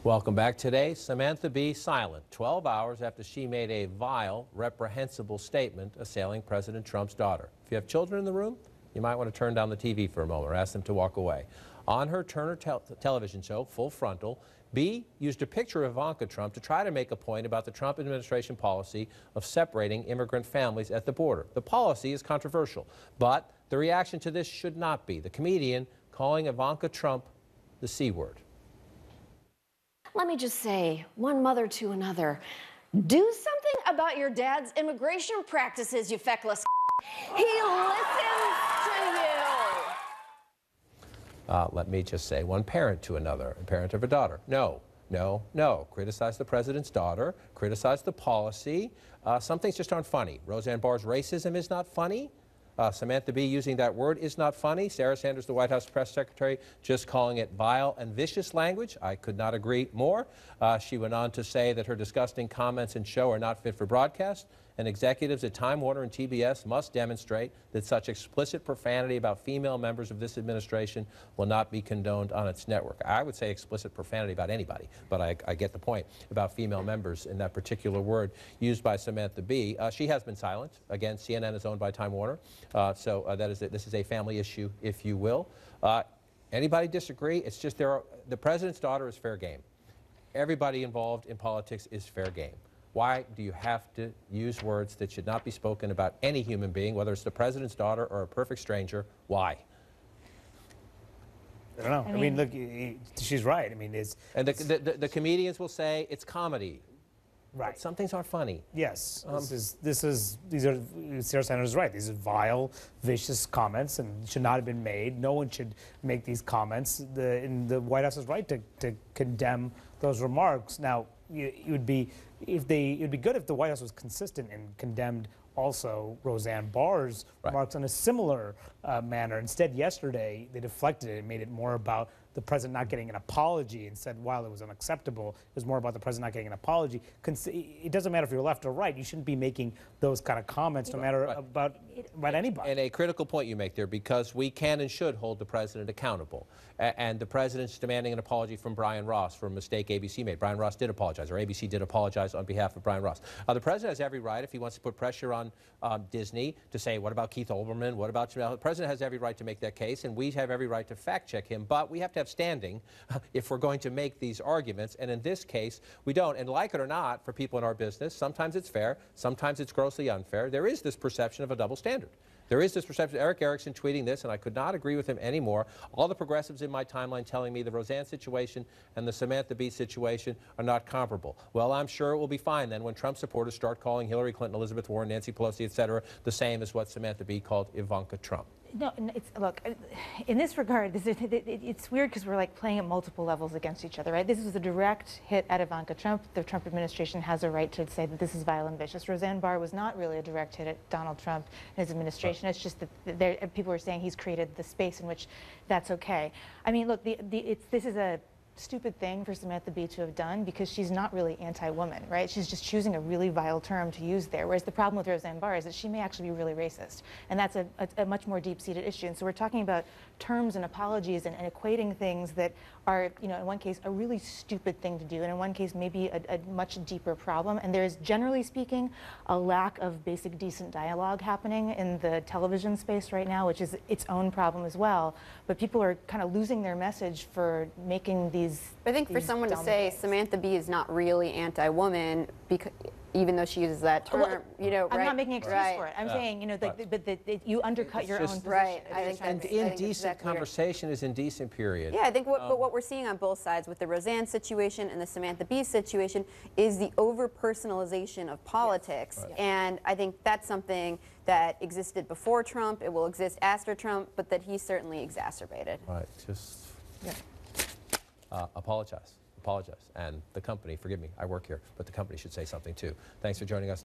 Welcome back. Today, Samantha B. silent 12 hours after she made a vile, reprehensible statement assailing President Trump's daughter. If you have children in the room, you might want to turn down the TV for a moment or ask them to walk away. On her Turner television show, Full Frontal, B used a picture of Ivanka Trump to try to make a point about the Trump administration policy of separating immigrant families at the border. The policy is controversial, but the reaction to this should not be. The comedian calling Ivanka Trump the C word. Let me just say, one mother to another, do something about your dad's immigration practices, you feckless. He listens to you. Let me just say, one parent to another, a parent of a daughter. No, no, no. Criticize the president's daughter, criticize the policy. Some things just aren't funny. Roseanne Barr's racism is not funny. Samantha B. using that word is not funny. Sarah Sanders, the White House press secretary, just calling it vile and vicious language. I could not agree more. She went on to say that her disgusting comments and show are not fit for broadcast, and executives at Time Warner and TBS must demonstrate that such explicit profanity about female members of this administration will not be condoned on its network. I would say explicit profanity about anybody, but I get the point about female members in that particular word used by Samantha B. She has been silent. Again, CNN is owned by Time Warner, so this is a family issue, if you will. Anybody disagree? It's just the president's daughter is fair game. Everybody involved in politics is fair game. Why do you have to use words that should not be spoken about any human being, whether it's the president's daughter or a perfect stranger? Why? I don't know. I mean, look, she's right. I mean, it's... And the comedians will say it's comedy. Right. But some things aren't funny. Yes. These are, Sarah Sanders is right. These are vile, vicious comments and should not have been made. No one should make these comments. The White House is right to condemn those remarks. Now, it would be good if the White House was consistent and condemned also Roseanne Barr's remarks in a similar manner. Instead, yesterday, they deflected it and made it more about the president not getting an apology and said, while it was unacceptable, it was more about the president not getting an apology. It doesn't matter if you're left or right. You shouldn't be making those kind of comments no matter about anybody. And a critical point you make there, because we can and should hold the president accountable. And the president's demanding an apology from Brian Ross for a mistake ABC made. Brian Ross did apologize, or ABC did apologize on behalf of Brian Ross. The president has every right, if he wants to put pressure on Disney, to say, what about Keith Olbermann? What about Jamel? The president has every right to make that case, and we have every right to fact check him. But we have to have standing if we're going to make these arguments. And in this case, we don't. And like it or not, for people in our business, sometimes it's fair, sometimes it's grossly unfair. There is this perception of a double standard. There is this perception. Eric Erickson tweeting this, and I could not agree with him anymore. All the progressives in my timeline telling me the Roseanne situation and the Samantha B. situation are not comparable. Well, I'm sure it will be fine then when Trump supporters start calling Hillary Clinton, Elizabeth Warren, Nancy Pelosi, etc., the same as what Samantha B. called Ivanka Trump. No, look, in this regard, it's weird because we're like playing at multiple levels against each other, right? This is a direct hit at Ivanka Trump. The Trump administration has a right to say that this is vile and vicious. Roseanne Barr was not really a direct hit at Donald Trump and his administration. It's just that people are saying he's created the space in which that's okay. I mean, look, this is a stupid thing for Samantha B. to have done because she's not really anti-woman, right? She's just choosing a really vile term to use there, whereas the problem with Roseanne Barr is that she may actually be really racist, and that's a much more deep-seated issue. And so we're talking about terms and apologies and equating things that are, you know, in one case a really stupid thing to do, and in one case maybe a much deeper problem. And there is, generally speaking, a lack of basic decent dialogue happening in the television space right now, which is its own problem as well. But people are kind of losing their message for making these. I think for someone to say Samantha B. is not really anti-woman, because even though she uses that term, well, you know, I'm not making an excuse for it. I'm saying, you know, you undercut your own position. Right. I think and indecent conversation is indecent, period. Yeah, I think but what we're seeing on both sides with the Roseanne situation and the Samantha B. situation is the over-personalization of politics. Yes. Right. And I think that's something that existed before Trump, it will exist after Trump, but that he certainly exacerbated. Right, just apologize. And the company, forgive me, I work here, but the company should say something too. Thanks for joining us.